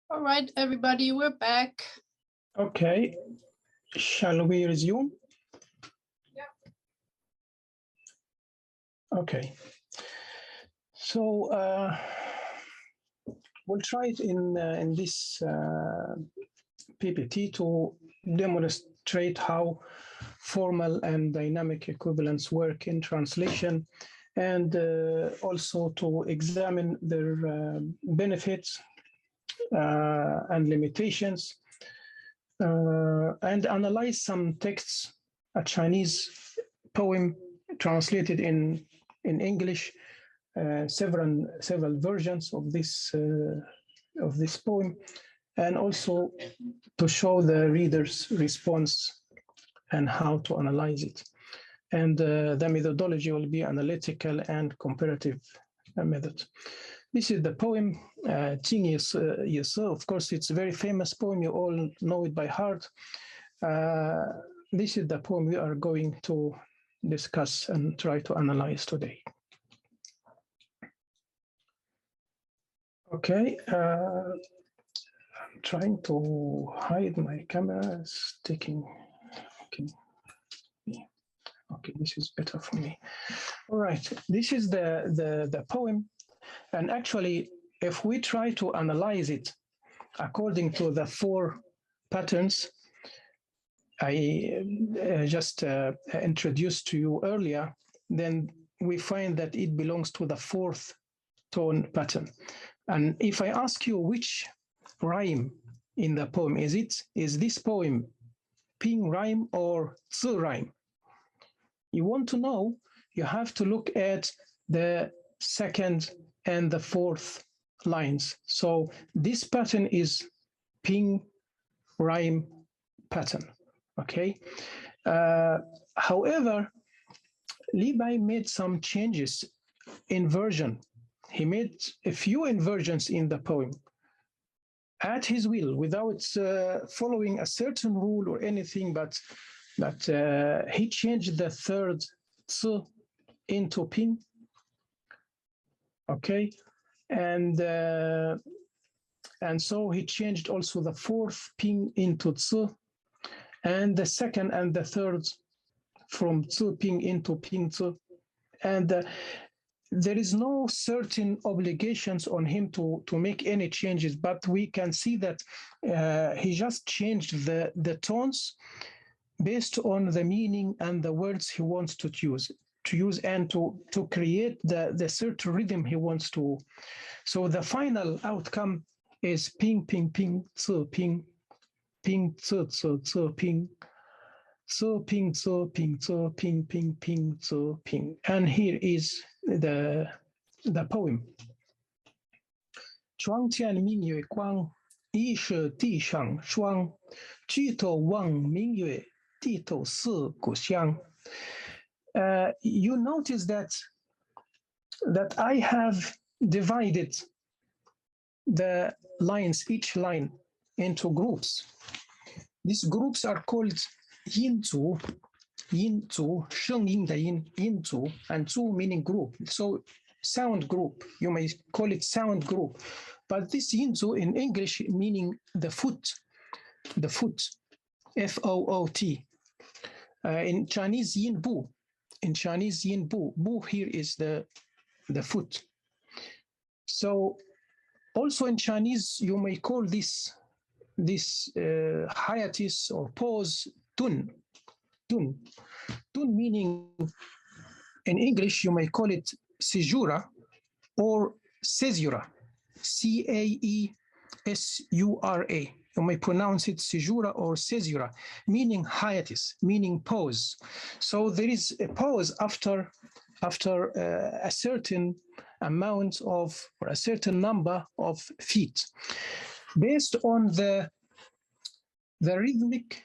All right, everybody, we're back. Okay, shall we resume? Yeah. Okay, so we'll try it in this PPT to demonstrate how formal and dynamic equivalence work in translation, and also to examine their benefits and limitations, and analyze some texts, a Chinese poem translated in English, several versions of this poem, and also to show the reader's response and how to analyze it. And the methodology will be analytical and comparative method. This is the poem, Ting Yese. Of course, it's a very famous poem. You all know it by heart. This is the poem we are going to discuss and try to analyze today. Okay, I'm trying to hide my camera. It's taking, okay. Okay, this is better for me. All right, this is the poem. And actually, if we try to analyze it according to the four patterns I just introduced to you earlier, then we find that it belongs to the fourth tone pattern. And if I ask you which rhyme in the poem is this poem ping rhyme or zi rhyme? You want to know, you have to look at the second and the fourth lines. So this pattern is ping rhyme pattern, okay? However, Li Bai made some changes in version. He made a few inversions in the poem at his will, without following a certain rule or anything, but he changed the third zi into ping. Okay, and so he changed also the fourth ping into zi, and the second and the third from zi ping into ping zi, and there is no certain obligations on him to make any changes, but we can see that he just changed the tones based on the meaning and the words he wants to use and to create the certain rhythm he wants to. So the final outcome is ping, ping, ping, zi, ping, ping, zi, zi, zi, ping, zi, ping, zi, ping, zi, ping, ping, ping, zi, ping. And here is the poem. 床前明月光，疑是地上霜。举头望明月，低头思故乡。You notice that I have divided the lines, each line, into groups. These groups are called 音组, 声音的音, 音组, and 组 meaning group. So sound group, you may call it sound group. But this 音组 in English meaning the foot, F-O-O-T. In Chinese, 音部. In Chinese, 音部. Bu here is the foot. So also in Chinese, you may call this hiatus or pause tun. Tun meaning, in English, you may call it caesura or caesura, C-A-E-S-U-R-A. You may pronounce it caesura or caesura, meaning hiatus, meaning pause. So there is a pause after a certain amount of, or a certain number of feet, based on the rhythmic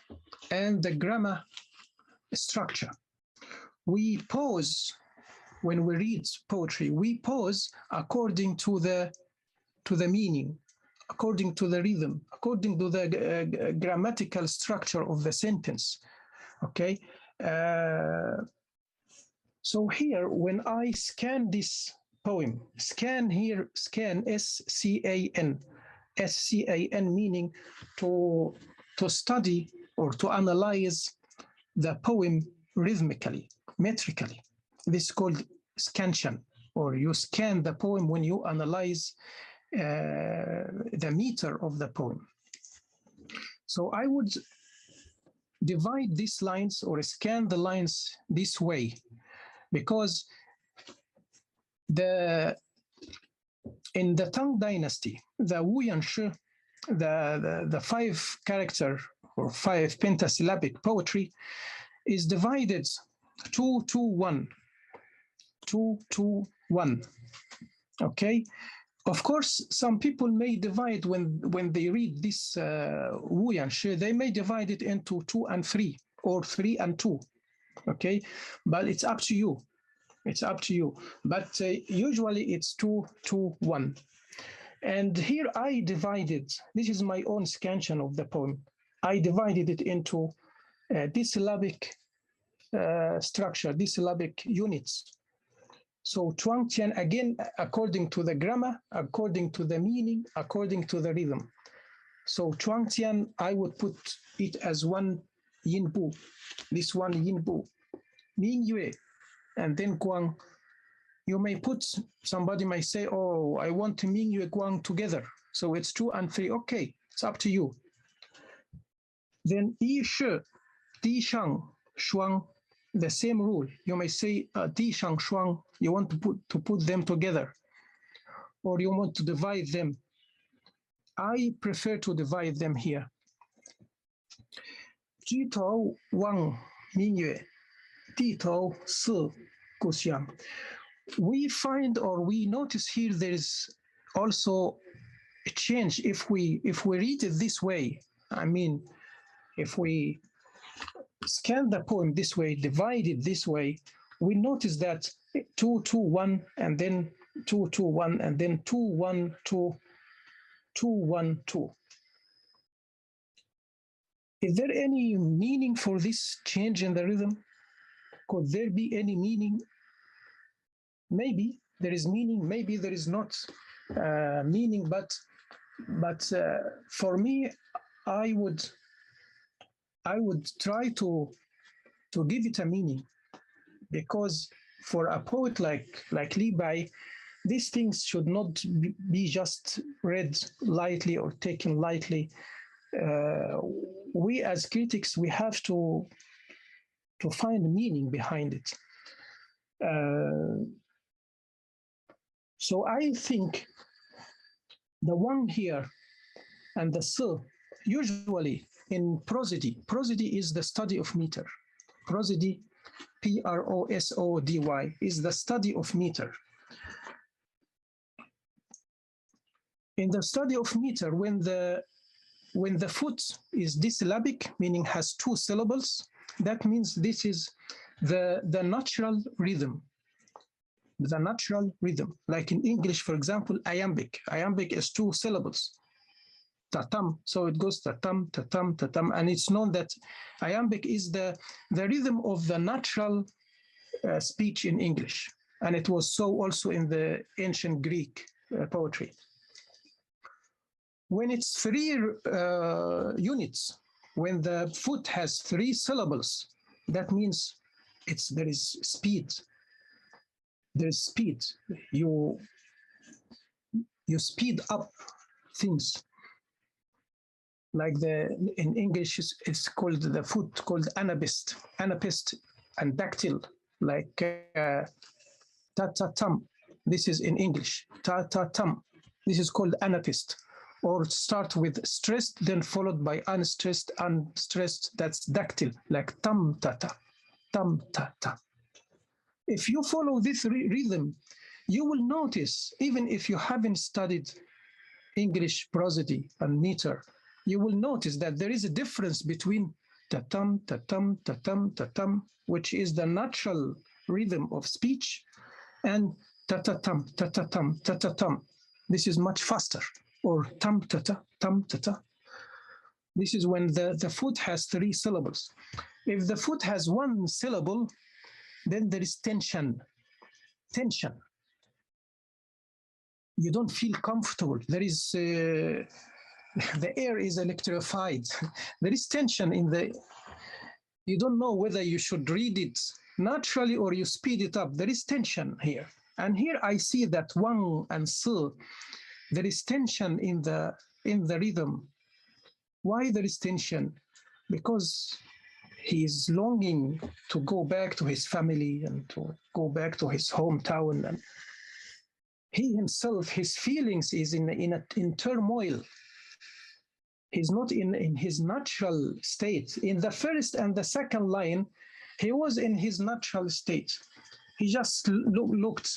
and the grammar structure. We pause when we read poetry. We pause according to the meaning, according to the rhythm, according to the grammatical structure of the sentence. Okay. So here, when I scan this poem, scan here, scan, S-C-A-N, SCAN, meaning to study or to analyze the poem rhythmically, metrically. This is called scansion, or you scan the poem when you analyze the meter of the poem. So I would divide these lines or scan the lines this way, because in the Tang Dynasty, the Wu Yanshi, the 5-character or 5 pentasyllabic poetry is divided 2-2-1, 2-2-1. Okay. Of course, some people may divide when they read this Wu Yanshi, they may divide it into 2 and 3 or 3 and 2. Okay, but it's up to you. It's up to you. But usually it's 2-2-1. And here I divided, this is my own scansion of the poem. I divided it into disyllabic structure, disyllabic units. So Chuangtian, again, according to the grammar, according to the meaning, according to the rhythm. So Chuangtian, I would put it as 1 Yinbu, this 1 Yinbu, Ming Yue, and then Guang. You may put, somebody may say, oh, I want to Ming Yue Guang together. So it's 2 and 3. Okay, it's up to you. Then Yi Shi, Di Shang, Shuang, the same rule. You may say Di Shang Shuang, you want to put them together, or you want to divide them. I prefer to divide them here. Ji Tou Wang Ming Yue, Di Tou Si Gu Xiang. We find, or we notice here, there is also a change if we read it this way. I mean, if we scan the poem this way, divide it this way, we notice that 2-2-1, and then 2-2-1, and then 2-1-2, 2-1-2. Is there any meaning for this change in the rhythm? Could there be any meaning? Maybe there is meaning, maybe there is not meaning, but for me, I would try to give it a meaning, because for a poet like Li Bai, these things should not be just read lightly or taken lightly. We as critics, we have to find meaning behind it. So I think the one here and the si, usually in prosody is the study of meter. Prosody, Prosody, is the study of meter. In the study of meter, when the foot is disyllabic, meaning has 2 syllables, that means this is the natural rhythm. The natural rhythm. Like in English, for example, iambic. Iambic is 2 syllables. Tatam. So it goes tatam, tatam, tatam. And it's known that iambic is the rhythm of the natural speech in English. And it was so also in the ancient Greek poetry. When it's 3 units, when the foot has 3 syllables, that means there is speed. There's speed. You speed up things. Like in English, it's called the foot called anapist and dactyl, like ta-ta-tum. This is in English, ta-ta-tum. This is called anapist. Or start with stressed, then followed by unstressed, that's dactyl, like tam-ta-ta, tam-ta-ta. If you follow this rhythm, you will notice, even if you haven't studied English prosody and meter, you will notice that there is a difference between ta-tum, ta-tum, ta-tum, ta-tum, which is the natural rhythm of speech, and ta-ta-tum, ta-ta-tum, ta-ta-tum. This is much faster, or tum-ta-ta, tum-ta-ta. This is when the foot has 3 syllables. If the foot has 1 syllable, then there is tension. Tension. you don't feel comfortable. There is the air is electrified. There is tension in the. You don't know whether you should read it naturally or you speed it up. There is tension here, and here I see that wang and si. There is tension in the rhythm. Why there is tension? Because he is longing to go back to his family and to go back to his hometown, and he himself, his feelings is in turmoil. He's not in his natural state. In the first and the second line, he was in his natural state. He just looked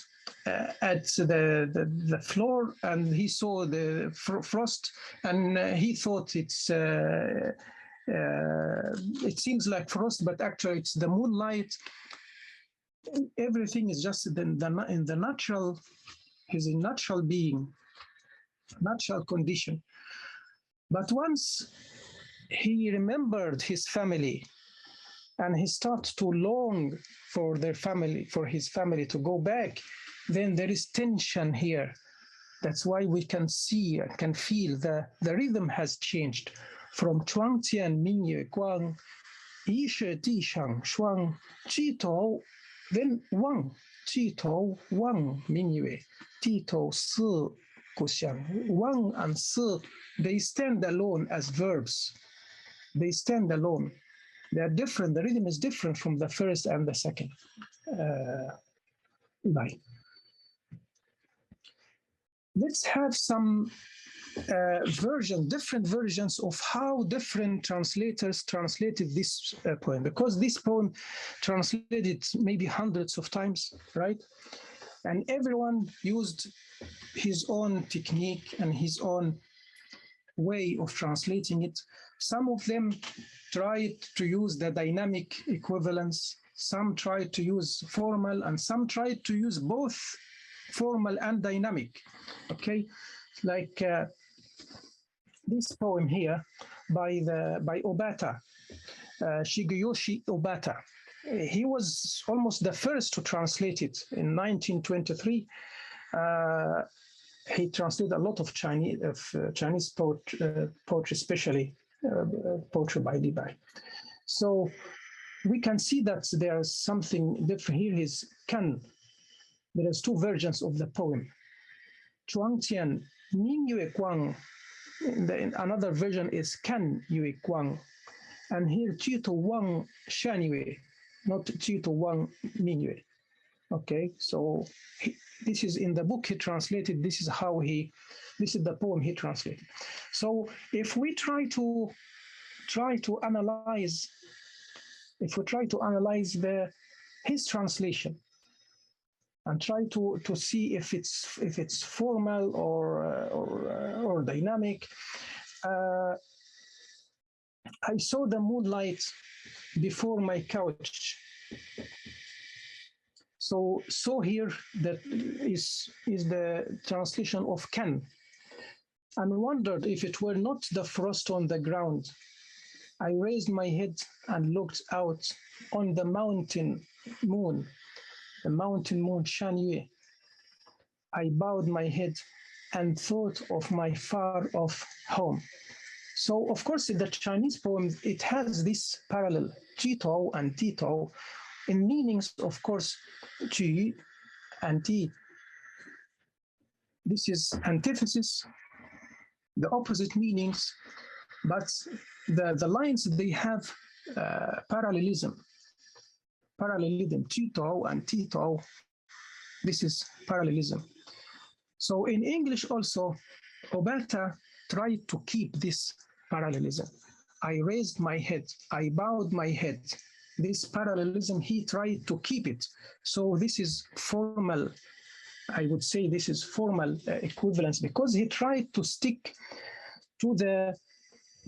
at the floor and he saw the frost, and he thought it seems like frost, but actually it's the moonlight. Everything is just in the natural. He's a natural being, natural condition. But once he remembered his family and he starts to long for their family, for his family to go back, then there is tension here. That's why we can see and can feel the rhythm has changed from chuang tian ming yue guang, yi she di shang shuang, ji tou, then wang, ji tou wang ming yue, ji tou si gu xiang. Wang and si, they stand alone as verbs. They stand alone. They are different. The rhythm is different from the first and the second line. Let's have some different versions of how different translators translated this poem, because this poem translated maybe hundreds of times, right? And everyone used his own technique and his own way of translating it. Some of them tried to use the dynamic equivalence, some tried to use formal, and some tried to use both formal and dynamic. Okay, like this poem here by Obata, Shigeyoshi Obata. He was almost the first to translate it in 1923. He translated a lot of Chinese poetry, especially poetry by Li Bai. So we can see that there's something different here. Is kan. There is two versions of the poem. Chuang Tian Ming Yue Guang. Another version is Kan Yue Guang. And here Ji To Wang Shan Yue, not Ji To Wang Ming Yue. Okay, so this is in the book he translated. This is the poem he translated. So if we try to analyze, his translation and try to see if it's formal or dynamic, I saw the moonlight before my couch. So here that is the translation of kan, and wondered if it were not the frost on the ground. I raised my head and looked out on the mountain moon, Shan Yue. I bowed my head and thought of my far off home. So of course the Chinese poem, it has this parallel, Ji Tou and Ti Tou, in meanings, of course, Ji and Ti. This is antithesis, the opposite meanings, but the lines, they have parallelism. Ji Tou and Ti Tou, this is parallelism. So in English also, Obata tried to keep this parallelism. I raised my head, I bowed my head. This parallelism, he tried to keep it. So this is formal, I would say this is formal equivalence, because he tried to stick to the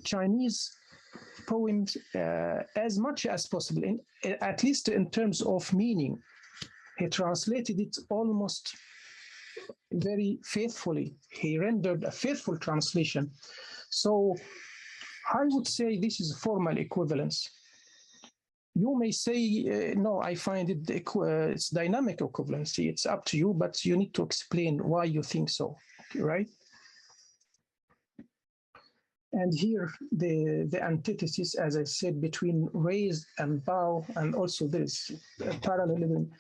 Chinese poems as much as possible, at least in terms of meaning. He translated it almost very faithfully. He rendered a faithful translation. So I would say this is formal equivalence. You may say, no, I find it it's dynamic equivalency. It's up to you, but you need to explain why you think so, right? And here, the antithesis, as I said, between raise and bow, and also there is parallelism.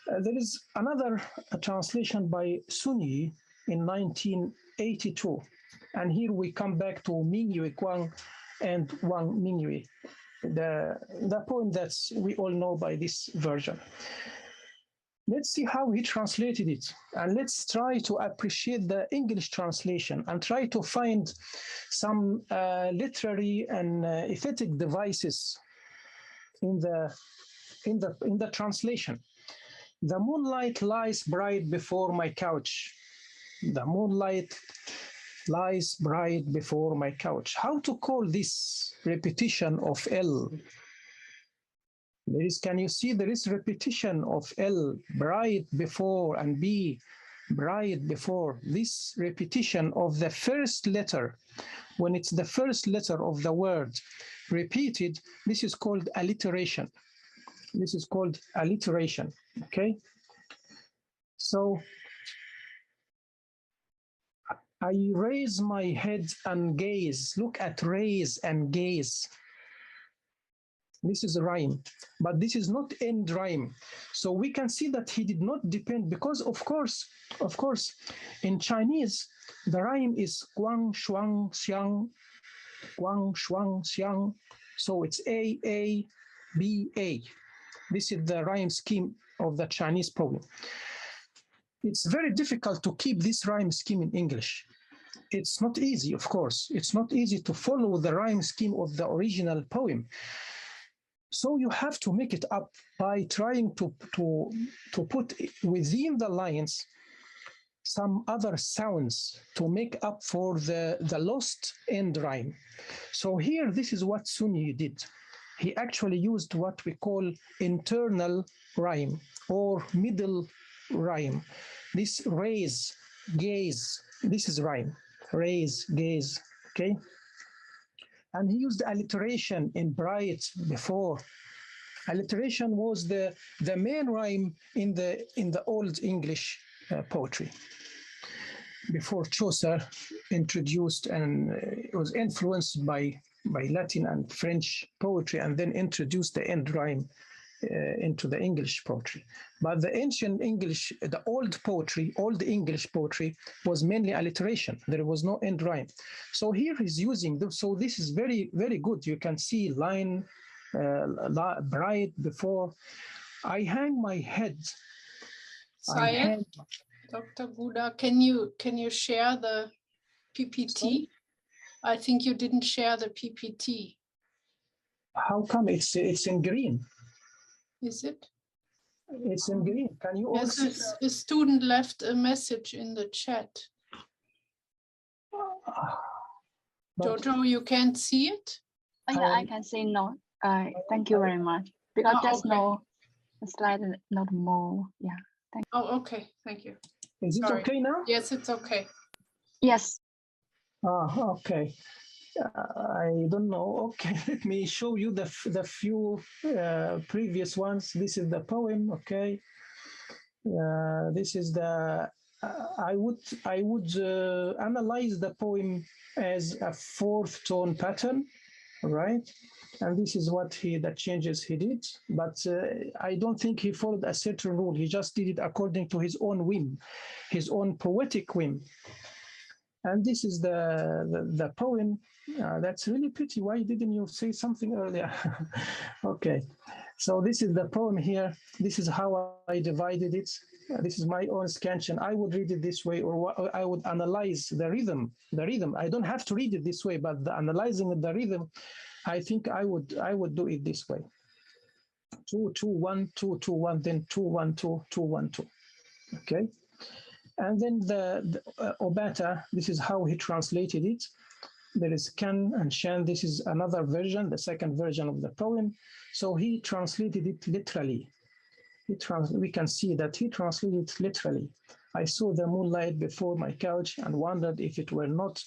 There is another translation by Sunyi in 1982. And here we come back to Mingyue Guang and Wang Mingyue, the poem that we all know by this version. Let's see how he translated it, and let's try to appreciate the English translation and try to find some literary and aesthetic devices in the translation. The moonlight lies bright before my couch. The moonlight lies bright before my couch. How to call this repetition of L? Can you see there is repetition of L, bright before, and B, bright before. This repetition of the first letter, when it's the first letter of the word repeated, this is called alliteration. This is called alliteration, okay? So I raise my head and gaze. Look at raise and gaze. This is a rhyme, but this is not end rhyme. So we can see that he did not depend, because of course, in Chinese, the rhyme is guang shuang xiang, guang shuang xiang. So it's A, B, A. This is the rhyme scheme of the Chinese poem. It's very difficult to keep this rhyme scheme in English. It's not easy, of course. It's not easy to follow the rhyme scheme of the original poem. So you have to make it up by trying to put within the lines some other sounds to make up for the lost end rhyme. So here, this is what Sunyi did. He actually used what we call internal rhyme or middle rhyme. This raise, gaze, this is rhyme. Raise, gaze, okay? And he used alliteration in bright before. Alliteration was the main rhyme in the Old English poetry. Before Chaucer introduced, and it was influenced by Latin and French poetry, and then introduced the end rhyme into the English poetry. But the ancient English, the old poetry, old English poetry was mainly alliteration. There was no end rhyme. So here he's using them. So this is very, very good. You can see line, bright before. I hang my head. Syed, Dr. Buda, can you share the PPT? Sorry? I think you didn't share the PPT. How come it's in green? Is it? It's in green. Can you all see? Yes, a student left a message in the chat. Jojo, you can't see it? Oh, yeah, I can see no. Thank you very much. Because there's okay. no slide, not more. Yeah. Thank you. Oh, okay. Thank you. Is it Sorry. okay now? Yes, it's okay. Yes. Okay. I don't know. Okay, let me show you the few previous ones. This is the poem. Okay. This is the. I would analyze the poem as a fourth tone pattern, right? And this is what the changes he did. But I don't think he followed a certain rule. He just did it according to his own whim, his own poetic whim. And this is the poem. That's really pity. Why didn't you say something earlier? Okay, so this is the poem here. This is how I divided it. This is my own scansion. I would read it this way, or I would analyze the rhythm. I don't have to read it this way, but the analyzing the rhythm, I think I would do it this way. 2 2 1 2 2 1, then 2 1 2 2 1 2. Okay. And then the Obata, this is how he translated it. There is Kan and Shan. This is another version, the second version of the poem. So he translated it literally. We can see that he translated it literally. I saw the moonlight before my couch and wondered if it were not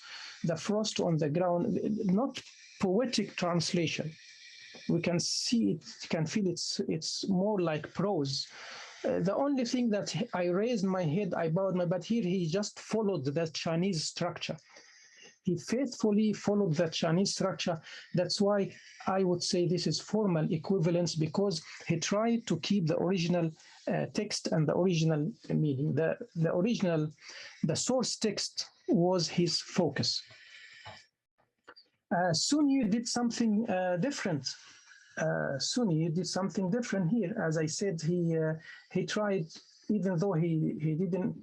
the frost on the ground. Not poetic translation. we can see it, can feel it's more like prose. The only thing that I raised my head, I bowed my, but here he just followed the Chinese structure. He faithfully followed the Chinese structure. That's why I would say this is formal equivalence, because he tried to keep the original text and the original meaning. The source text was his focus. Sunni did something different. Sunni did something different here. As I said, he tried, even though he didn't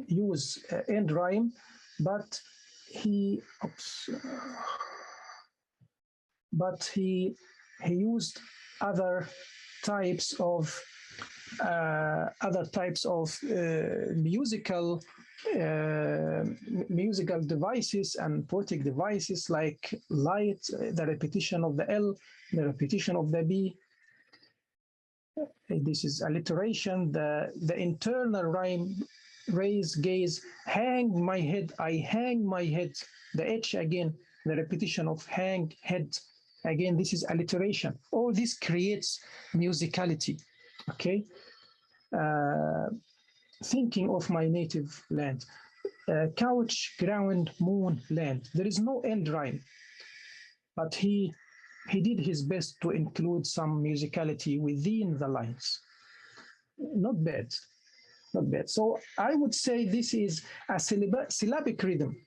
use end rhyme, but he used other types of musical devices and poetic devices, like light, the repetition of the L, the repetition of the B. This is alliteration. The internal rhyme, raise, gaze, hang my head, I hang my head. The H again, the repetition of hang, head. Again, this is alliteration. All this creates musicality, okay? Thinking of my native land. Couch, ground, moon, land. There is no end rhyme, but he did his best to include some musicality within the lines. Not bad, not bad. So I would say this is a syllabic rhythm.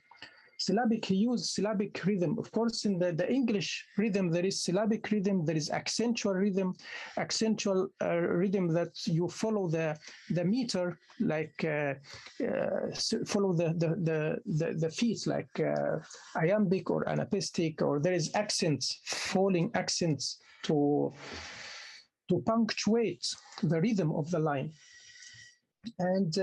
He used syllabic rhythm. Of course, in the English rhythm, there is syllabic rhythm, there is accentual rhythm. Accentual rhythm that you follow the meter, like follow the feet, like iambic or anapistic, or there is accents, falling accents to punctuate the rhythm of the line. And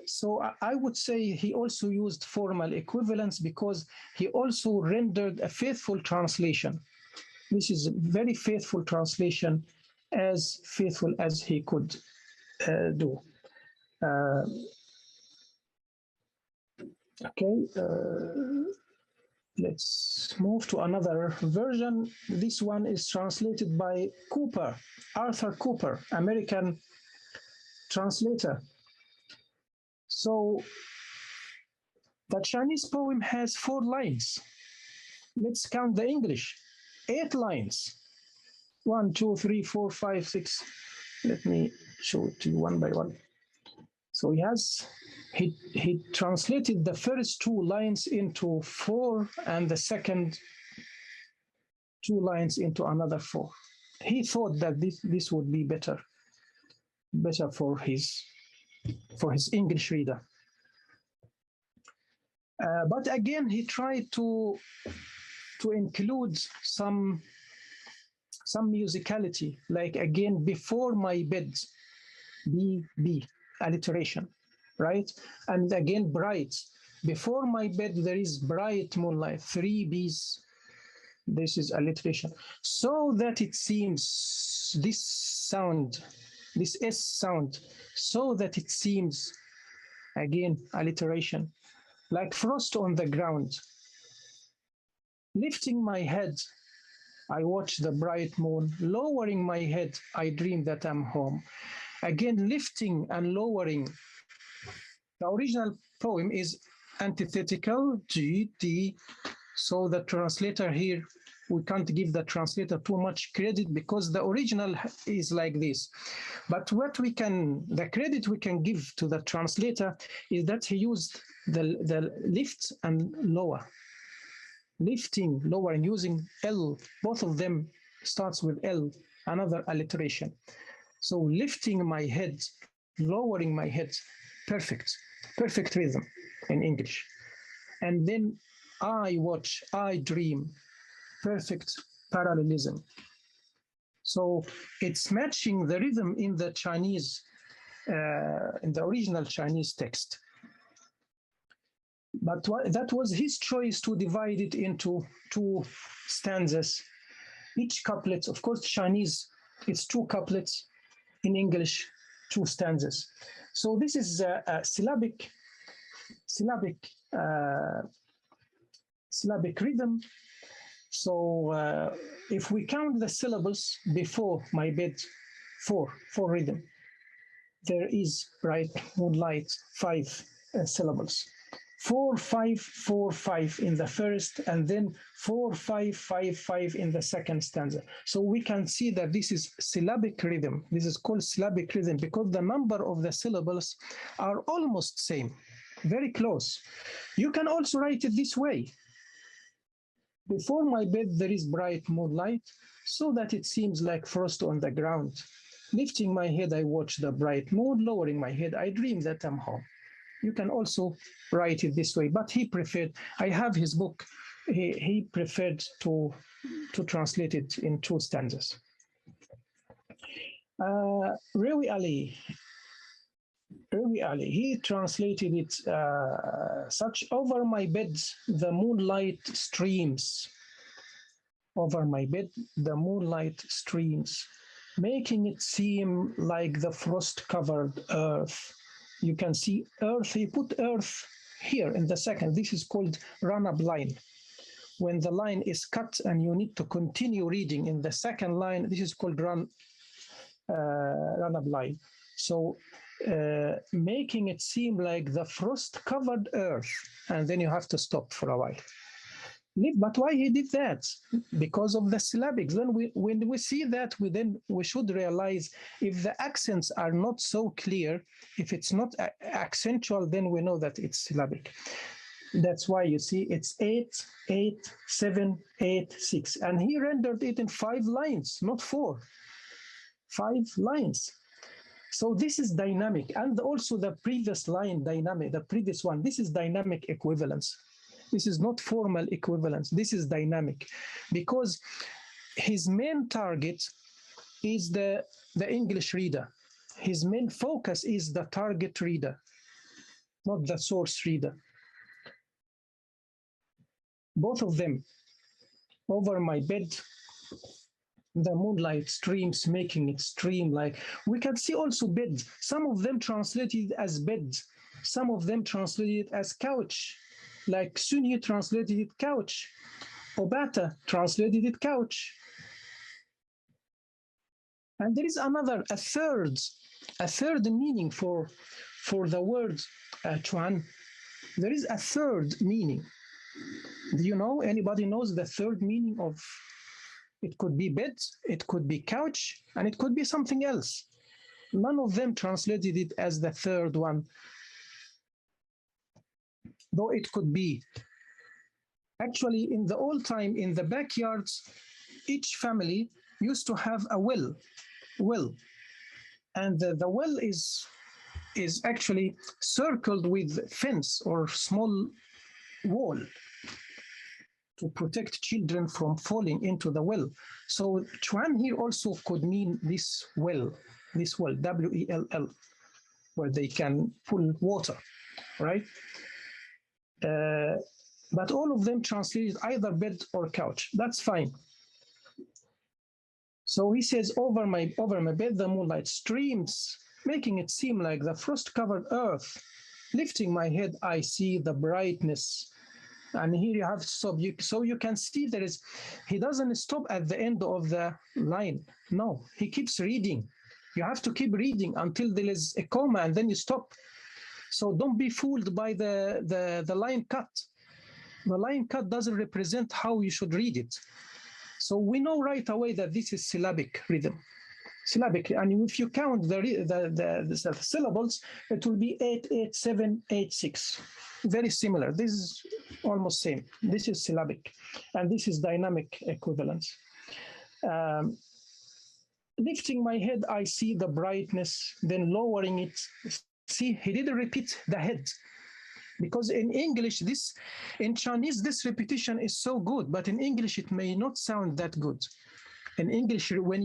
so I would say he also used formal equivalence, because he also rendered a faithful translation. This is a very faithful translation, as faithful as he could do. Let's move to another version. This one is translated by Cooper, Arthur Cooper, American translator. So the Chinese poem has 4 lines. Let's count the English. 8 lines. 1, 2, 3, 4, 5, 6. Let me show it to you one by one. So he translated the first 2 lines into 4, and the second 2 lines into another 4. He thought that this would be better for his English reader. But again, he tried to include some musicality, like again, before my bed, B, alliteration, right? And again, bright. Before my bed, there is bright moonlight, 3 B's. This is alliteration. So that it seems this sound, this S sound, so that it seems, again, alliteration, like frost on the ground. Lifting my head, I watch the bright moon. Lowering my head, I dream that I'm home. Again, lifting and lowering. The original poem is antithetical, G, D. So the translator here, we can't give the translator too much credit, because the original is like this. But the credit we can give to the translator is that he used the lift and lower. Lifting, lowering, using L, both of them starts with L, another alliteration. So lifting my head, lowering my head, perfect rhythm in English. And then I watch, I dream, perfect parallelism. So it's matching the rhythm in the Chinese, in the original Chinese text. But that was his choice to divide it into 2 stanzas. Each couplet, of course, Chinese, it's 2 couplets. In English, 2 stanzas. So this is a syllabic rhythm. So if we count the syllables before my bed, four rhythm, there is, right, moonlight, 5 syllables. 4, 5, 4, 5 in the first, and then 4, 5, 5, 5 in the second stanza. So we can see that this is syllabic rhythm. This is called syllabic rhythm because the number of the syllables are almost same, very close. You can also write it this way. Before my bed there is bright moonlight, so that it seems like frost on the ground. Lifting my head, I watch the bright moon. Lowering my head, I dream that I'm home. You can also write it this way, but he preferred, I have his book, he preferred to translate it in 2 stanzas. Rawi Ali, he translated it such: over my bed, the moonlight streams. Over my bed, the moonlight streams, making it seem like the frost-covered earth. You can see earth, he put earth here in the second. This is called run-up line. When the line is cut and you need to continue reading in the second line, this is called run-up line. So making it seem like the frost-covered earth, and then you have to stop for a while. But why he did that? Because of the syllabics. Then when we see that, we should realize if the accents are not so clear, if it's not accentual, then we know that it's syllabic. That's why you see it's 8, 8, 7, 8, 6. And he rendered it in 5 lines, not 4. 5 lines. So this is dynamic. And also the previous line dynamic, the previous one, this is dynamic equivalence. This is not formal equivalence. This is dynamic because his main target is the English reader. His main focus is the target reader, not the source reader. Both of them. Over my bed, the moonlight streams, making it stream like. We can see also bed. Some of them translated as bed. Some of them translated as couch. Like Sunni translated it couch. Obata translated it couch. And there is a third meaning for the word chuan. There is a third meaning. Do you know, anybody knows the third meaning of, it could be bed, it could be couch, and it could be something else. None of them translated it as the third one. Though it could be. Actually, in the old time, in the backyards, each family used to have a well. And the well is actually circled with fence or small wall to protect children from falling into the well. So chuan here also could mean this well, W-E-L-L, where they can pull water, right? But all of them translated either bed or couch. That's fine. So he says, over my bed, the moonlight streams, making it seem like the frost-covered earth. Lifting my head, I see the brightness. And here you have stop. So you can see he doesn't stop at the end of the line. No, he keeps reading. You have to keep reading until there is a comma and then you stop. So don't be fooled by the line cut. The line cut doesn't represent how you should read it. So we know right away that this is syllabic rhythm. Syllabic, and if you count the syllables, it will be 8, 8, 7, 8, 6. Very similar. This is almost same. This is syllabic, and this is dynamic equivalence. Lifting my head, I see the brightness, then lowering it. See, he didn't repeat the head. Because in English, in Chinese, this repetition is so good, but in English, it may not sound that good. In English, when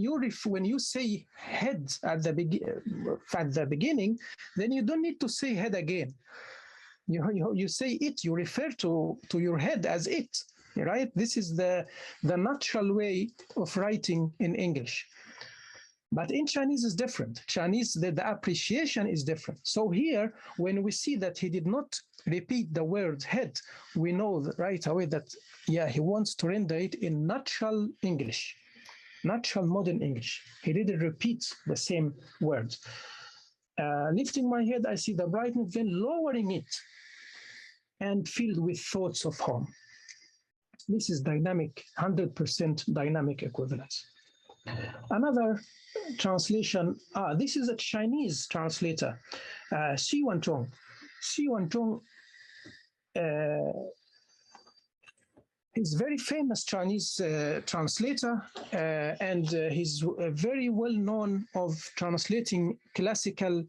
you say head at the beginning, then you don't need to say head again. You say it, you refer to your head as it, right? This is the natural way of writing in English. But in Chinese is different. Chinese, the appreciation is different. So here, when we see that he did not repeat the word head, we know right away that, yeah, he wants to render it in natural English, natural modern English. He didn't repeat the same words. Lifting my head, I see the brightness, then lowering it and filled with thoughts of home. This is dynamic, 100% dynamic equivalence. Another translation, this is a Chinese translator, Xi Wanzhong. Xi Wanzhong is very famous Chinese translator, and he's very well known of translating classical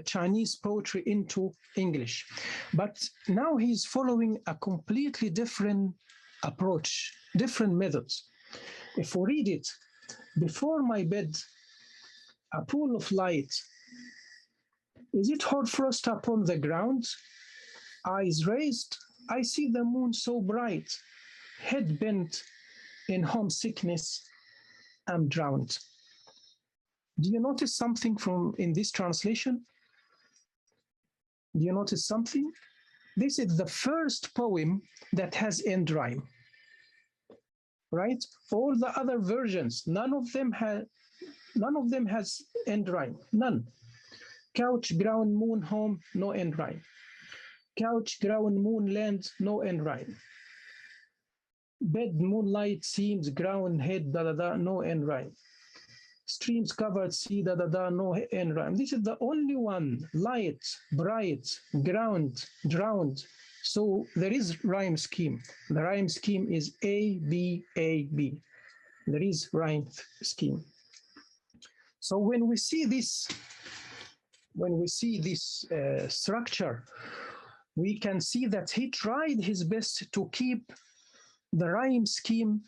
Chinese poetry into English. But now he's following a completely different approach, different methods. If we read it, before my bed, a pool of light. Is it hot frost upon the ground? Eyes raised, I see the moon so bright. Head bent in homesickness, I'm drowned. Do you notice something in this translation? Do you notice something? This is the first poem that has end rhyme, right? All the other versions, none of them has end rhyme, none. Couch, ground, moon, home, no end rhyme. Couch, ground, moon, land, no end rhyme. Bed, moonlight, seams, ground, head, da da da, no end rhyme. Streams covered, sea, da da da, no end rhyme. This is the only one, light, bright, ground, drowned. So there is rhyme scheme. The rhyme scheme is A, B, A, B. There is rhyme scheme. So when we see this structure, we can see that he tried his best to keep the rhyme scheme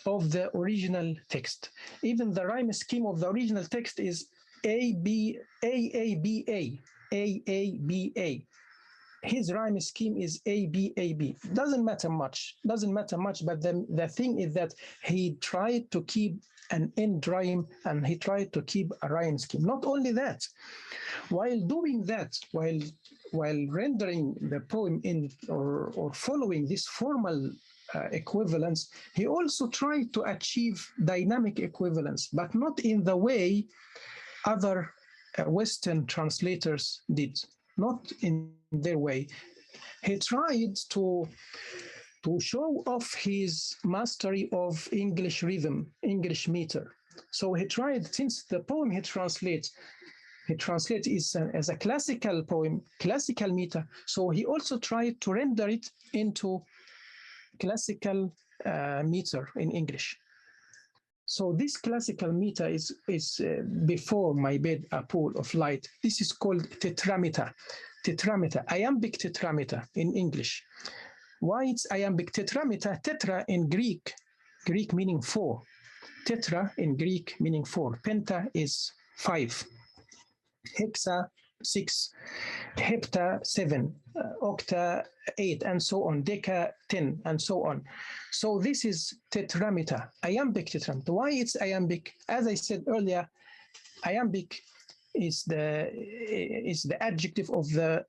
of the original text. Even the rhyme scheme of the original text is A, B, A, B, A, A, B, A. His rhyme scheme is A, B, A, B. Doesn't matter much, but the thing is that he tried to keep an end rhyme and he tried to keep a rhyme scheme. Not only that, while doing that, while rendering the poem in or following this formal equivalence, he also tried to achieve dynamic equivalence, but not in the way other Western translators did, not in their way. He tried to show off his mastery of English rhythm, English meter. So he tried, since the poem he translates is as a classical poem, classical meter, so he also tried to render it into classical meter in English. So this classical meter is before my bed, a pool of light. This is called tetrameter, iambic tetrameter in English. Why it's iambic tetrameter? Tetra in Greek meaning four. Tetra in Greek meaning four. Penta is 5. Hexa 6, hepta 7, octa 8, and so on, deca 10, and so on. So this is tetrameter, iambic tetrameter. Why it's iambic? As I said earlier, iambic is the adjective of the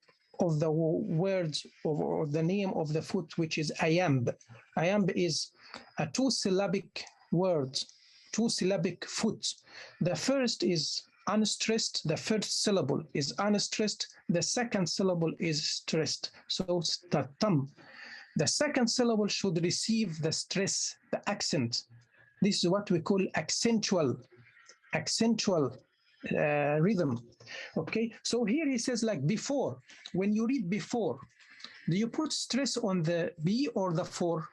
words or the name of the foot, which is iamb. Iamb is a two-syllabic word, two-syllabic foot. The first is unstressed, the first syllable is unstressed, the second syllable is stressed. So tatam. The second syllable should receive the stress, the accent. This is what we call accentual rhythm. Okay, so here he says like before. When you read before, do you put stress on the B or the 4?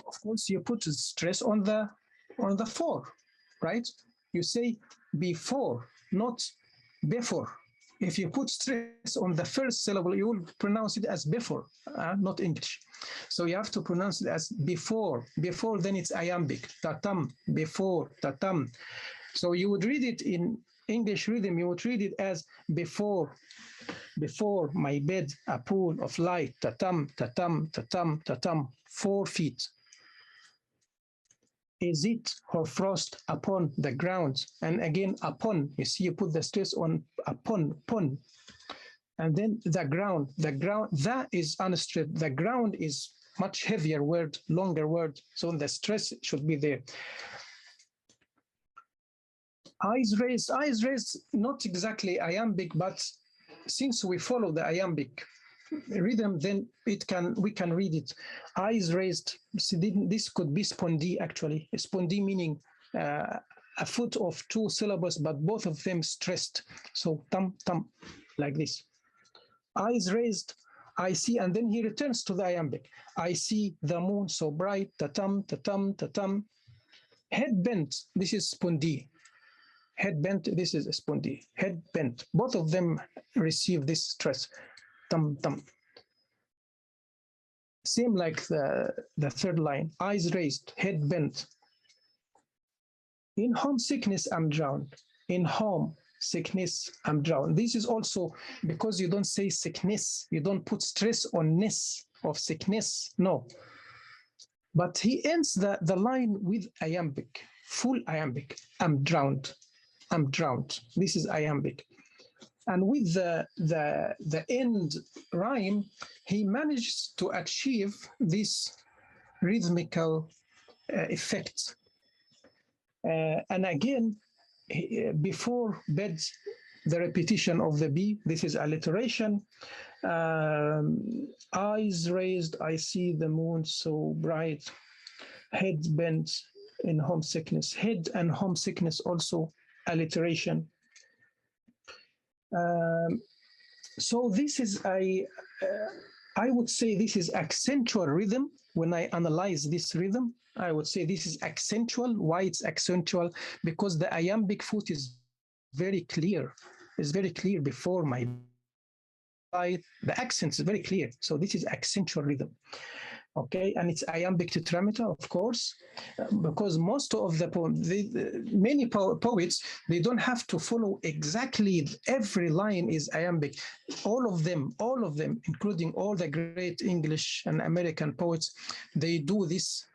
Of course, you put stress on the 4, right? You say before, not before. If you put stress on the first syllable, you will pronounce it as before, not English. So you have to pronounce it as before. Before, then it's iambic. Tatam, before, tatam. So you would read it in English rhythm, you would read it as before my bed, a pool of light, tatam, tatam, tatam, tatam, 4 feet. Is it or frost upon the ground? And again, upon, you see, you put the stress on upon, And then the ground, that is unstressed. The ground is much heavier word, longer word, so the stress should be there. Eyes raised, not exactly iambic, but since we follow the iambic rhythm, then we can read it. Eyes raised, this could be spondee actually. Spondee meaning a foot of two syllables, but both of them stressed. So tam, tam, like this. Eyes raised, I see, and then he returns to the iambic. I see the moon so bright, ta-tam, ta-tam, ta-tam. Head bent, this is spondee. Head bent, this is a spondee. Head bent, both of them receive this stress. Tam, tam. Same like the third line. Eyes raised, head bent. In homesickness, I'm drowned. In homesickness, I'm drowned. This is also because you don't say sickness. You don't put stress on ness of sickness. No. But he ends the line with iambic, full iambic. I'm drowned. I'm drowned. This is iambic. And with the end rhyme, he managed to achieve this rhythmical effect. And again, before bed, the repetition of the B, this is alliteration. Eyes raised, I see the moon so bright. Head bent in homesickness. Head and homesickness also alliteration. So this is I would say this is accentual rhythm. When I analyze this rhythm, I would say this is accentual. Why it's accentual? Because the iambic foot is very clear. It's very clear before my side. The accent is very clear. So this is accentual rhythm. Okay, and it's iambic tetrameter, of course, because most of the poems, many poets, they don't have to follow exactly every line is iambic. All of them, including all the great English and American poets, they do this,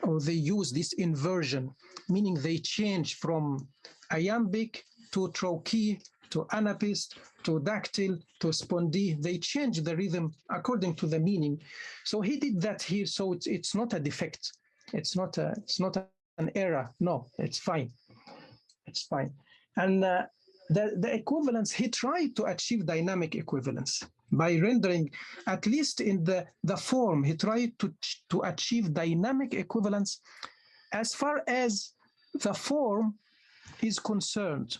or they use this inversion, meaning they change from iambic to trochee, to anapist, to dactyl, to spondee. They change the rhythm according to the meaning. So he did that here. So it's not a defect. It's not an error. No, it's fine. It's fine. And the equivalence, he tried to achieve dynamic equivalence by rendering, at least in the form, he tried to achieve dynamic equivalence as far as the form is concerned.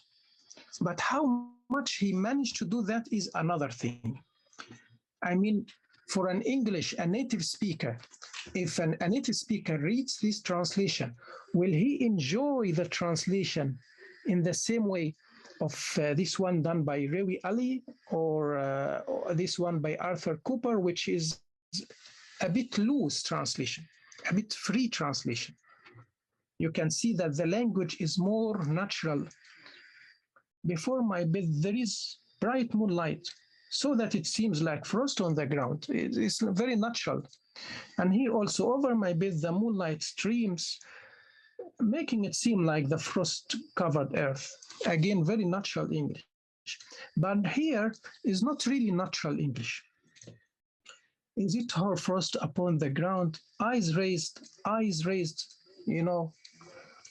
But how much he managed to do that is another thing. I mean, for an English, a native speaker, if a native speaker reads this translation, will he enjoy the translation in the same way of this one done by Rewi Ali or this one by Arthur Cooper, which is a bit loose translation, a bit free translation? You can see that the language is more natural. Before my bed, there is bright moonlight, so that it seems like frost on the ground. It's very natural. And here also, over my bed, the moonlight streams, making it seem like the frost-covered earth. Again, very natural English. But here is not really natural English. Is it hoar frost upon the ground? Eyes raised, you know.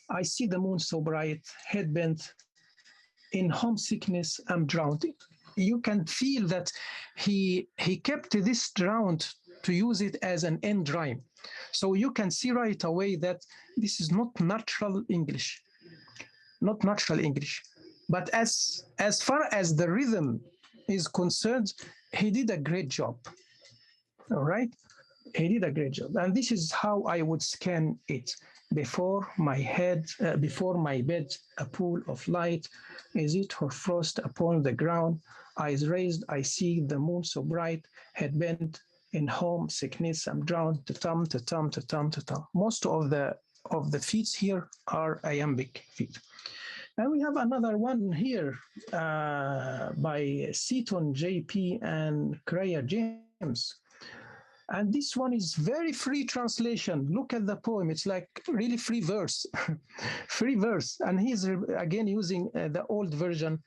I see the moon so bright, head bent. In homesickness, I'm drowned. You can feel that he kept this drowned to use it as an end rhyme. So you can see right away that this is not natural English, not natural English. But as far as the rhythm is concerned, he did a great job. All right, he did a great job, and this is how I would scan it. Before my bed, a pool of light. Is it hoar frost upon the ground? Eyes raised, I see the moon so bright. Head bent, in homesickness, I'm drowned. Ta-tum, ta-tum, ta-tum, ta-tum. Most of the feet here are iambic feet. And we have another one here by Seaton, J.P. and Creyer James. And this one is very free translation. Look at the poem. It's like really free verse, free verse. And he's again using the old version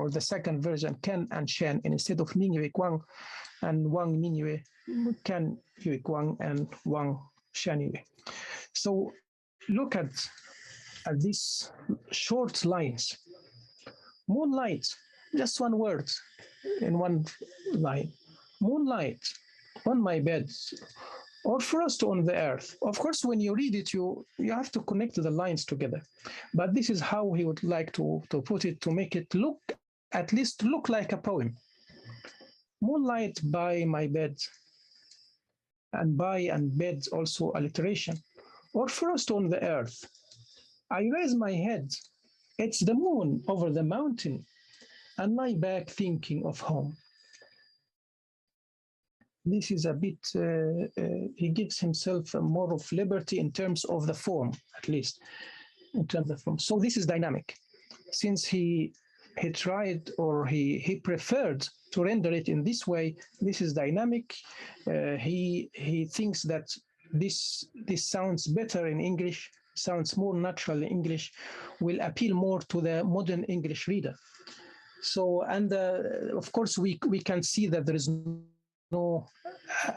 or the second version, Ken and Shen, instead of Ning Yue Guang and Wang Ning Yue, Ken Yue Guang and Wang Shen Yue. So look at these short lines. Moonlight, just one word in one line. Moonlight on my bed, or frost on the earth. Of course, when you read it, you have to connect the lines together. But this is how he would like to put it, to make it look, at least look like a poem. Moonlight by my bed, and by and bed also alliteration, or frost on the earth. I raise my head, it's the moon over the mountain, and lie back thinking of home. This is a bit, he gives himself more of liberty in terms of the form, at least, in terms of form. So this is dynamic. Since he tried, or he preferred to render it in this way, this is dynamic. He thinks that this sounds better in English, sounds more natural in English, will appeal more to the modern English reader. So, and of course, we can see that there is no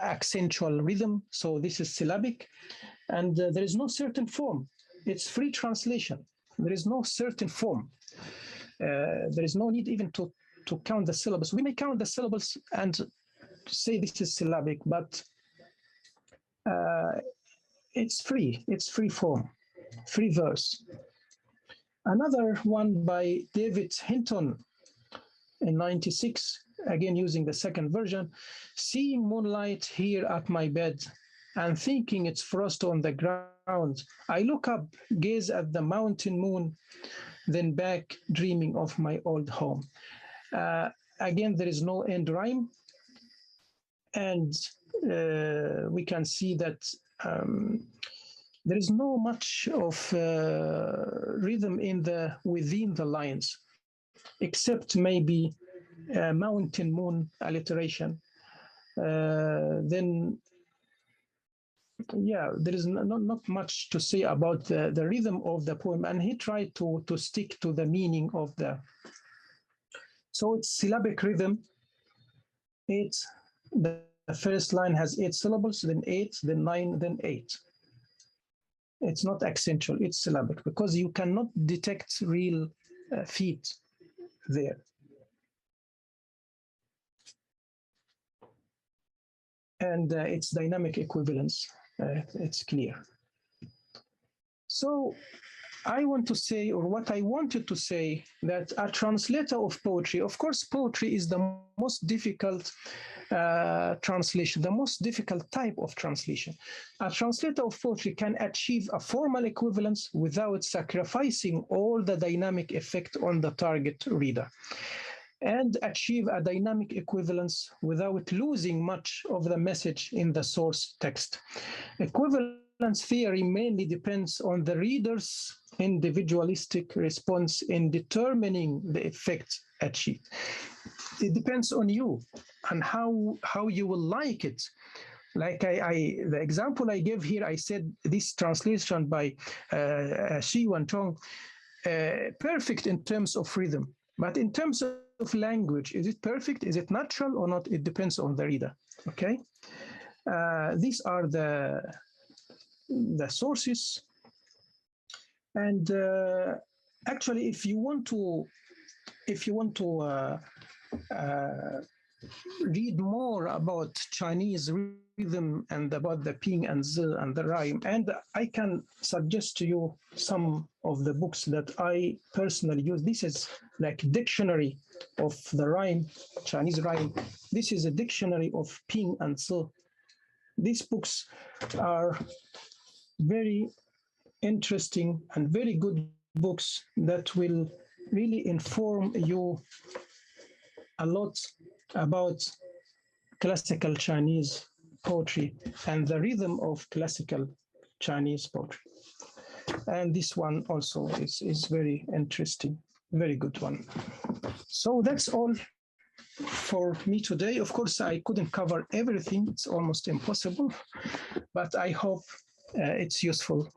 accentual rhythm, so this is syllabic, and there is no certain form. It's free translation. There is no certain form. There is no need even to count the syllables. We may count the syllables and say this is syllabic, but it's free. It's free form, free verse. Another one by David Hinton in '96, again using the second version, seeing moonlight here at my bed and thinking it's frost on the ground. I look up, gaze at the mountain moon, then back dreaming of my old home. Again, there is no end rhyme. And we can see that there is no much of rhythm within the lines, except maybe mountain moon alliteration. Then, yeah, there is not much to say about the rhythm of the poem, and he tried to stick to the meaning of the. So it's syllabic rhythm. The first line has 8 syllables, then 8, then 9, then 8. It's not accentual, it's syllabic, because you cannot detect real feet there. And it's dynamic equivalence, it's clear. So I want to say, or what I wanted to say, that a translator of poetry, of course, poetry is the most difficult translation, the most difficult type of translation. A translator of poetry can achieve a formal equivalence without sacrificing all the dynamic effect on the target reader, and achieve a dynamic equivalence without losing much of the message in the source text. Equivalence theory mainly depends on the reader's individualistic response in determining the effect achieved. It depends on you and how you will like it. Like the example I gave here, I said this translation by Xi Wanzhong, perfect in terms of rhythm, but in terms of language, is it perfect? Is it natural or not? It depends on the reader. Okay, these are the sources, and actually, if you want to read more about Chinese rhythm and about the ping and zi and the rhyme, and I can suggest to you some of the books that I personally use. This is like dictionary of the rhyme, Chinese rhyme. This is a dictionary of ping and zi. These books are very interesting and very good books that will really inform you a lot about classical Chinese poetry and the rhythm of classical Chinese poetry. And this one also is very interesting, very good one. So that's all for me today. Of course, I couldn't cover everything. It's almost impossible, but I hope it's useful